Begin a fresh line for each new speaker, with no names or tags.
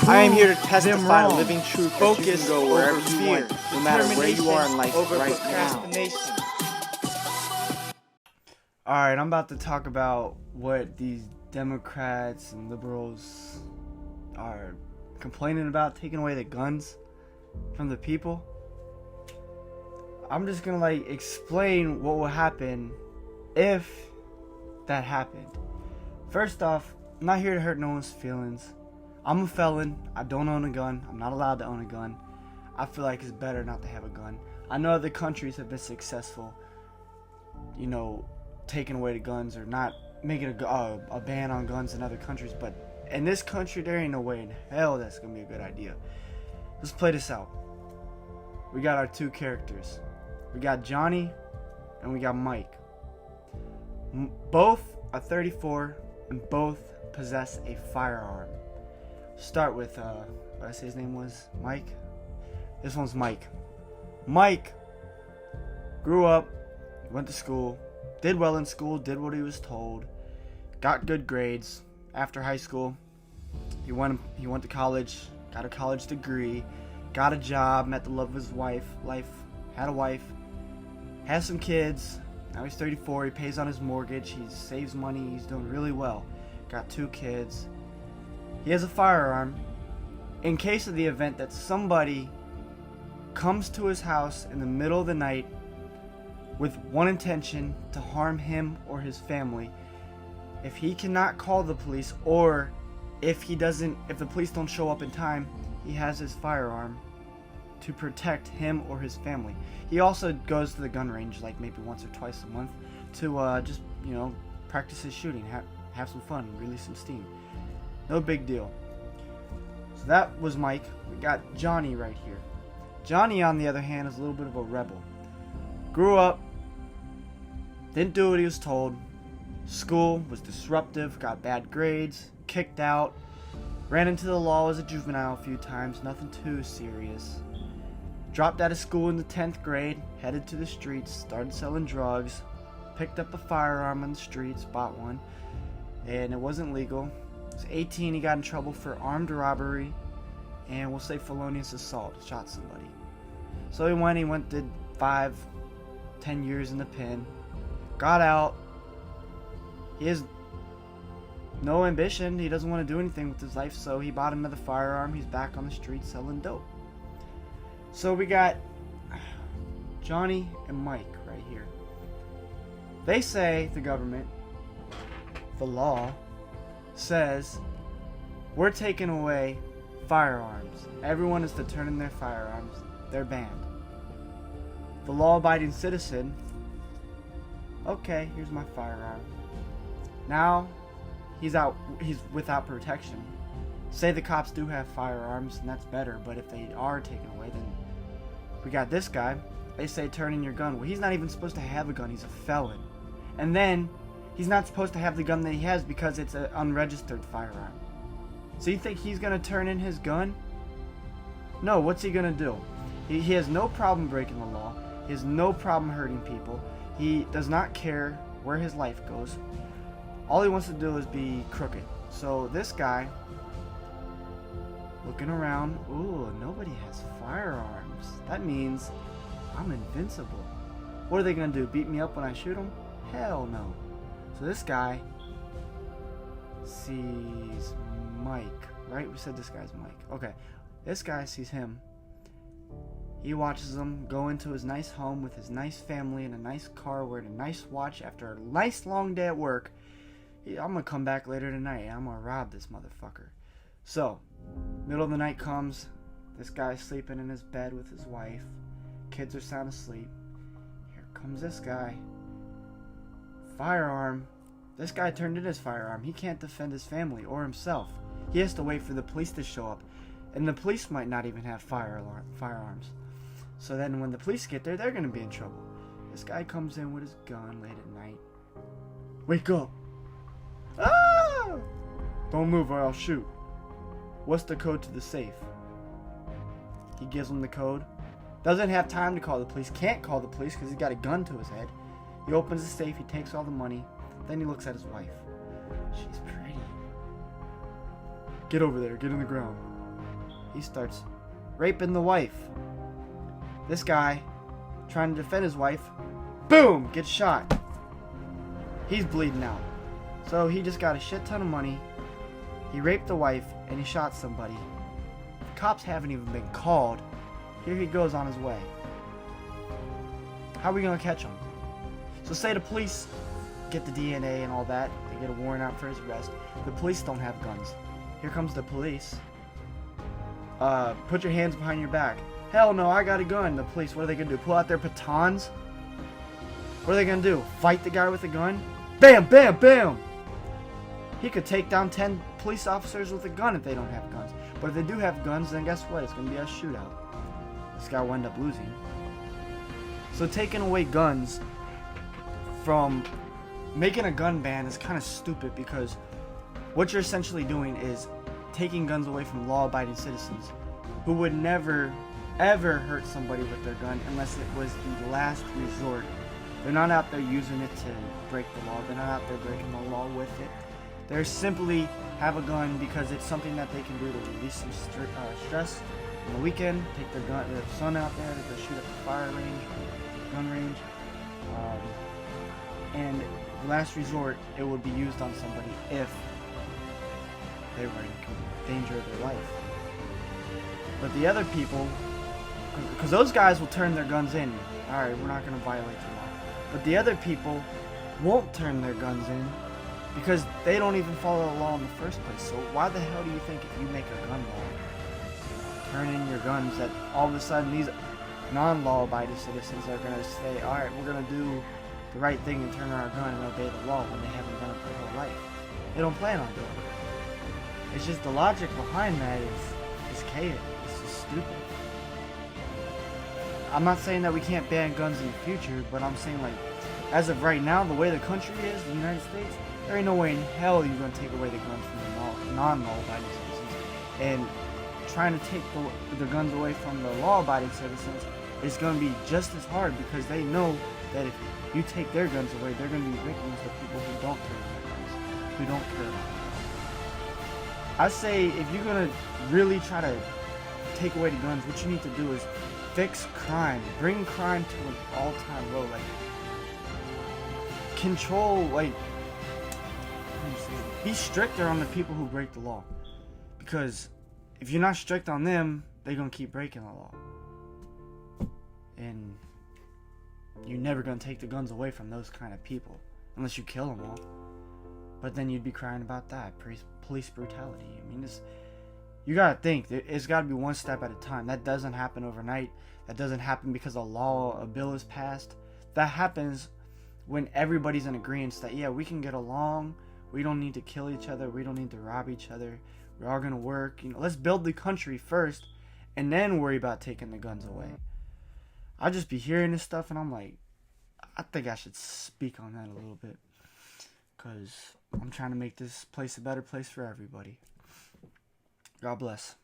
I am here to testify
wrong.
living truth that
Focus
you can go wherever
over
you
fear.
want, no matter where you are in life
over
right now.
procrastination.
Alright, I'm about to talk about what these Democrats and liberals are complaining about, taking away the guns from the people. I'm just gonna explain what will happen if that happened. First off, I'm not here to hurt no one's feelings. I'm a felon. I don't own a gun. I'm not allowed to own a gun. I feel like it's better not to have a gun. I know other countries have been successful, taking away the guns or not making a ban on guns in other countries, but in this country there ain't no way in hell that's gonna be a good idea. Let's play this out. We got our two characters. We got Johnny and we got Mike. Both are 34 and both possess a firearm. Start with what did I say his name was? Mike? This one's Mike. Mike grew up, went to school, did well in school, did what he was told, got good grades. After high school, he went to college, got a college degree, got a job, met the love of his life, had a wife, has some kids. Now he's 34, he pays on his mortgage, he saves money, he's doing really well. Got 2 kids. He has a firearm in case of the event that somebody comes to his house in the middle of the night with one intention to harm him or his family. If he cannot call the police, or if the police don't show up in time, he has his firearm to protect him or his family. He also goes to the gun range maybe once or twice a month to just practice his shooting, have some fun, release some steam. No big deal. So that was Mike. We got Johnny right here. Johnny, on the other hand, is a little bit of a rebel. Grew up, didn't do what he was told. School was disruptive, got bad grades, kicked out, ran into the law as a juvenile a few times, nothing too serious. Dropped out of school in the 10th grade, headed to the streets, started selling drugs, picked up a firearm on the streets, bought one, and it wasn't legal. He was 18, he got in trouble for armed robbery, and we'll say felonious assault, shot somebody. So he went, did 5-10 years in the pen, got out. He has no ambition, he doesn't want to do anything with his life, so he bought another firearm. He's back on the street selling dope. So we got Johnny and Mike right here. They say, the government, the law, says we're taking away firearms. Everyone is to turn in their firearms. They're banned. The law-abiding citizen, okay, here's my firearm. Now he's without protection. Say the cops do have firearms, and that's better, but if they are taken away, then we got this guy. They say turn in your gun. Well, he's not even supposed to have a gun. He's a felon. And then he's not supposed to have the gun that he has because it's an unregistered firearm. So you think he's going to turn in his gun? No, what's he going to do? He has no problem breaking the law. He has no problem hurting people. He does not care where his life goes. All he wants to do is be crooked. So this guy, looking around, ooh, nobody has firearms. That means I'm invincible. What are they going to do, beat me up when I shoot them? Hell no. So this guy sees Mike, right? We said this guy's Mike. Okay. This guy sees him. He watches him go into his nice home with his nice family and a nice car, wearing a nice watch after a nice long day at work. I'm going to come back later tonight. I'm going to rob this motherfucker. So, middle of the night comes. This guy's sleeping in his bed with his wife. Kids are sound asleep. Here comes this guy. Firearm. This guy turned in his firearm. He can't defend his family or himself. He has to wait for the police to show up. And the police might not even have firearms. So then when the police get there, they're going to be in trouble. This guy comes in with his gun late at night. Wake up. Ah! Don't move or I'll shoot. What's the code to the safe? He gives him the code. Doesn't have time to call the police. Can't call the police because he's got a gun to his head. He opens the safe. He takes all the money. Then he looks at his wife. She's pretty. Get over there. Get in the ground. he starts raping the wife. This guy, trying to defend his wife, boom, gets shot. He's bleeding out. So he just got a shit ton of money. He raped the wife and he shot somebody. Cops haven't even been called. Here he goes on his way. How are we gonna catch him? So say the police get the DNA and all that. They get a warrant out for his arrest. The police don't have guns. Here comes the police. Put your hands behind your back. Hell no, I got a gun. The police, what are they gonna do? Pull out their batons? What are they gonna do? Fight the guy with a gun? Bam, bam, bam! He could take down 10 police officers with a gun if they don't have guns. But if they do have guns, then guess what? It's gonna be a shootout. This guy will end up losing. So taking away guns from making a gun ban is kind of stupid, because what you're essentially doing is taking guns away from law-abiding citizens who would never ever hurt somebody with their gun unless it was the last resort. They're not out there using it to break the law. They're not out there breaking the law with it. They simply have a gun because it's something that they can do to release some stress on the weekend. Take their son out there, they go shoot at the fire range, gun range, and last resort, it would be used on somebody if they were in danger of their life. But the other people, because those guys will turn their guns in. Alright, we're not going to violate the law. But the other people won't turn their guns in because they don't even follow the law in the first place. So why the hell do you think if you make a gun law, turn in your guns, that all of a sudden these non-law abiding citizens are going to say, alright, we're going to do the right thing and turn our gun and obey the law when they haven't done it their whole life? They don't plan on doing it. It's just the logic behind that is chaos. It's just stupid. I'm not saying that we can't ban guns in the future, but I'm saying, like, as of right now, the way the country is, the United States, there ain't no way in hell you're going to take away the guns from the non-law-abiding citizens. And trying to take the guns away from the law-abiding citizens is going to be just as hard, because they know that if you take their guns away, they're going to be victims of people who don't carry their guns, who don't care about them. I say, if you're going to really try to take away the guns, what you need to do is fix crime. Bring crime to an all-time low. Like, control, like, be stricter on the people who break the law. Because if you're not strict on them, they're going to keep breaking the law. And you're never going to take the guns away from those kind of people. Unless you kill them all. But then you'd be crying about that. Police brutality. I mean, you gotta think, it's gotta be one step at a time. That doesn't happen overnight. That doesn't happen because a bill is passed. That happens when everybody's in agreement that, yeah, we can get along. We don't need to kill each other. We don't need to rob each other. We're all gonna work. Let's build the country first, and then worry about taking the guns away. I just be hearing this stuff, and I'm like, I think I should speak on that a little bit, because I'm trying to make this place a better place for everybody. God bless.